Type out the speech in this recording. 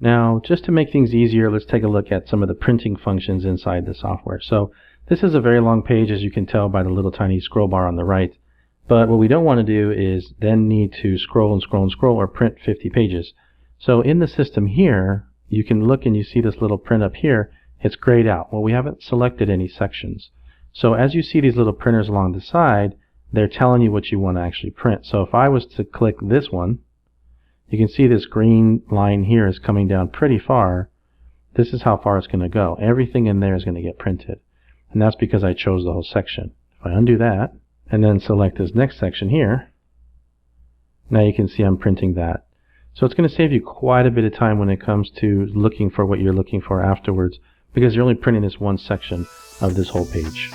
Now, just to make things easier, let's take a look at some of the printing functions inside the software. So this is a very long page, as you can tell by the little tiny scroll bar on the right. But what we don't want to do is then need to scroll and scroll and scroll or print 50 pages. So in the system here, you can look and you see this little print up here. It's grayed out. Well, we haven't selected any sections. So as you see these little printers along the side, they're telling you what you want to actually print. So if I was to click this one, you can see this green line here is coming down pretty far. This is how far it's going to go. Everything in there is going to get printed. And that's because I chose the whole section. If I undo that and then select this next section here, now you can see I'm printing that. So it's going to save you quite a bit of time when it comes to looking for what you're looking for afterwards, because you're only printing this one section of this whole page.